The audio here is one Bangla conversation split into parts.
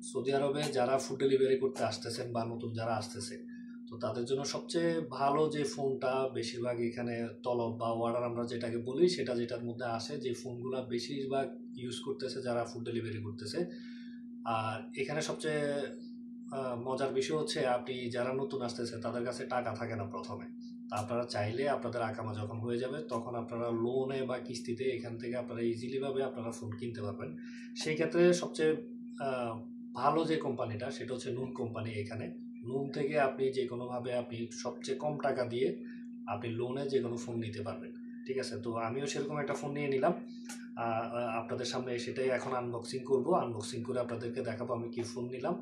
সৌদি আরবে যারা ফুড ডেলিভারি করতে আসতেছেন বা নতুন যারা আসতেছে, তো তাদের জন্য সবচেয়ে ভালো যে ফোনটা বেশিরভাগ এখানে তলব বা অর্ডার আমরা যেটাকে বলি, সেটা যেটার মধ্যে আসে, যে ফোনগুলো বেশিরভাগ ইউজ করতেছে যারা ফুড ডেলিভারি করতেছে। আর এখানে সবচেয়ে মজার বিষয় হচ্ছে, আপনি যারা নতুন আসতেছে তাদের কাছে টাকা থাকে না প্রথমে। তা আপনারা চাইলে আপনাদের আকামা যখন হয়ে যাবে তখন আপনারা লোনে বা কিস্তিতে এখান থেকে আপনারা ইজিলিভাবে আপনারা ফোন কিনতে পারবেন। সেই ক্ষেত্রে সবচেয়ে ভালো যে কোম্পানিটা সেটা হচ্ছে নুন কোম্পানি। এখানে নুন থেকে আপনি যে কোনোভাবে আপনি সবচেয়ে কম টাকা দিয়ে আপনি লোনে যে কোনো ফোন নিতে পারবেন। ঠিক আছে, তো আমিও সেরকম একটা ফোন নিয়ে নিলাম। আপনাদের সামনে সেটাই এখন আনবক্সিং করব। আনবক্সিং করে আপনাদেরকে দেখাবো আমি কি ফোন নিলাম,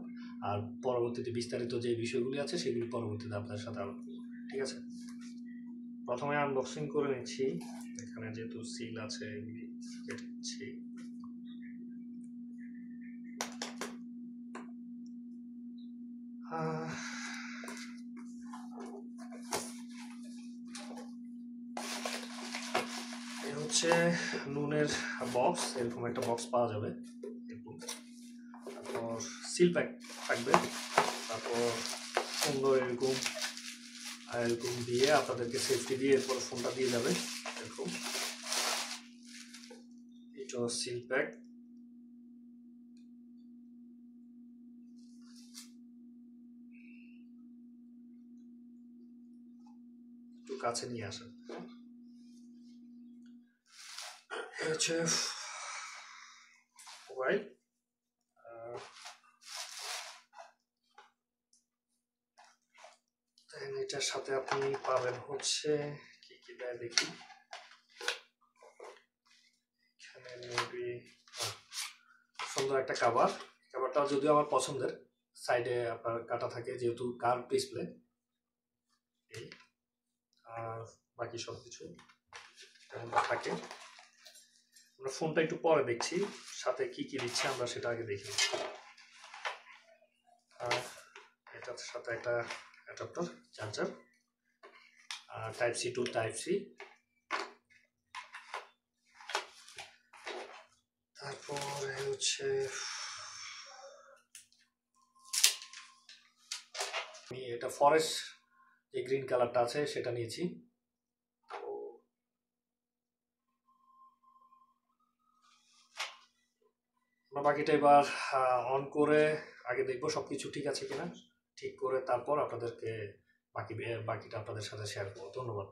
আর পরবর্তীতে বিস্তারিত যে বিষয়গুলি আছে সেগুলি পরবর্তীতে আপনাদের সাথে আলোচনা করব। ঠিক আছে, প্রথমে আনবক্সিং করে নিচ্ছি। এখানে যেহেতু সিল আছে এগুলি কেটে নিচ্ছি। এ হচ্ছে নুনের বক্স, এরকম একটা বক্স পাওয়া যাবে। তারপর সিল প্যাক থাকবে, তারপর সুন্দর এরকম দিয়ে আপনাদেরকে সেফটি দিয়ে এরপর ফোনটা দিয়ে যাবে। এরকম এটা সিল প্যাক। একটু কাছে নিয়ে আসেন। হচ্ছে মোবাইল, এটার সাথে আপনি পাবেন হচ্ছে কি কি দেয় দেখি। এখানে মেবি সুন্দর একটা কাভার। কাভারটা যদিও আমার পছন্দের, সাইডে আপনার কাটা থাকে যেহেতু কার্ভ ডিসপ্লে। আর বাকি সব কিছু থাকে। আমরা ফোনটা একটু পরে দেখছি, সাথে কি কি দিচ্ছে আমরা সেটা আগে দেখি। এটার সাথে একটা adapter, charger, type C to type C. তারপরে হচ্ছে আমি এটা ফরেস্ট যে গ্রিন কালারটা আছে সেটা নিয়েছি। আমরা বাকিটা এবার অন করে আগে দেখবো সবকিছু ঠিক আছে কিনা। ঠিক করে তারপর আপনাদেরকে বাকিটা আপনাদের সাথে শেয়ার করবো। ধন্যবাদ।